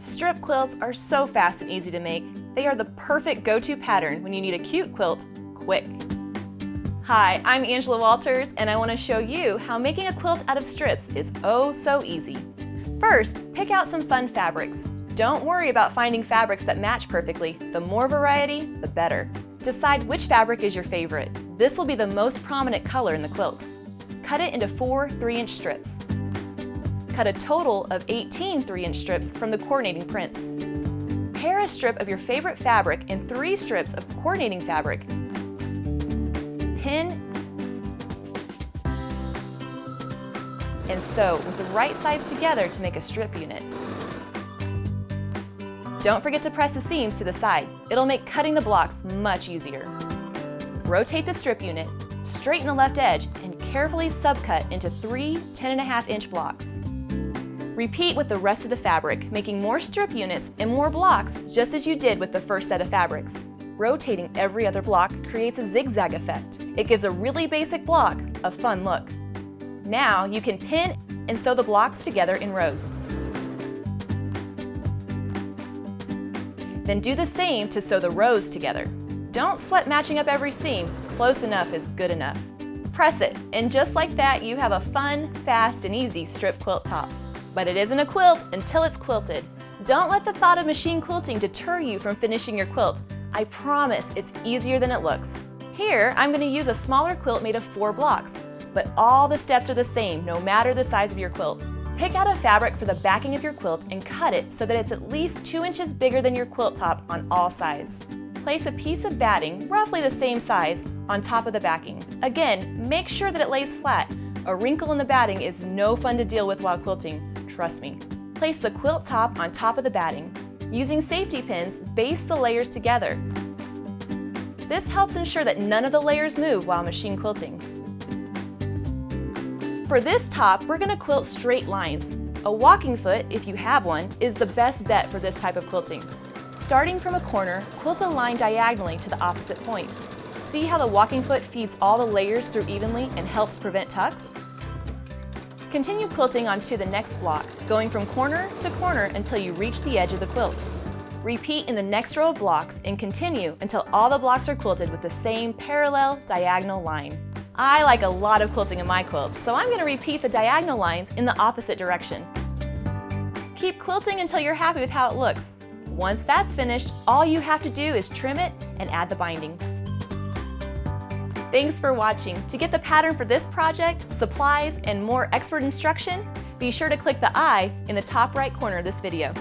Strip quilts are so fast and easy to make. They are the perfect go-to pattern when you need a cute quilt quick. Hi, I'm Angela Walters, and I want to show you how making a quilt out of strips is oh so easy. First, pick out some fun fabrics. Don't worry about finding fabrics that match perfectly. The more variety, the better. Decide which fabric is your favorite. This will be the most prominent color in the quilt. Cut it into 4 3-inch strips. Cut a total of 18 3-inch strips from the coordinating prints. Pair a strip of your favorite fabric and 3 strips of coordinating fabric. Pin and sew with the right sides together to make a strip unit. Don't forget to press the seams to the side. It'll make cutting the blocks much easier. Rotate the strip unit, straighten the left edge, and carefully subcut into 3 10.5-inch blocks. Repeat with the rest of the fabric, making more strip units and more blocks just as you did with the first set of fabrics. Rotating every other block creates a zigzag effect. It gives a really basic block a fun look. Now you can pin and sew the blocks together in rows. Then do the same to sew the rows together. Don't sweat matching up every seam. Close enough is good enough. Press it, and just like that, you have a fun, fast, and easy strip quilt top. But it isn't a quilt until it's quilted. Don't let the thought of machine quilting deter you from finishing your quilt. I promise it's easier than it looks. Here, I'm going to use a smaller quilt made of 4 blocks, but all the steps are the same no matter the size of your quilt. Pick out a fabric for the backing of your quilt and cut it so that it's at least 2 inches bigger than your quilt top on all sides. Place a piece of batting, roughly the same size, on top of the backing. Again, make sure that it lays flat. A wrinkle in the batting is no fun to deal with while quilting, trust me. Place the quilt top on top of the batting. Using safety pins, baste the layers together. This helps ensure that none of the layers move while machine quilting. For this top, we're going to quilt straight lines. A walking foot, if you have one, is the best bet for this type of quilting. Starting from a corner, quilt a line diagonally to the opposite point. See how the walking foot feeds all the layers through evenly and helps prevent tucks? Continue quilting onto the next block, going from corner to corner until you reach the edge of the quilt. Repeat in the next row of blocks and continue until all the blocks are quilted with the same parallel diagonal line. I like a lot of quilting in my quilts, so I'm going to repeat the diagonal lines in the opposite direction. Keep quilting until you're happy with how it looks. Once that's finished, all you have to do is trim it and add the binding. Thanks for watching. To get the pattern for this project, supplies, and more expert instruction, be sure to click the I in the top right corner of this video.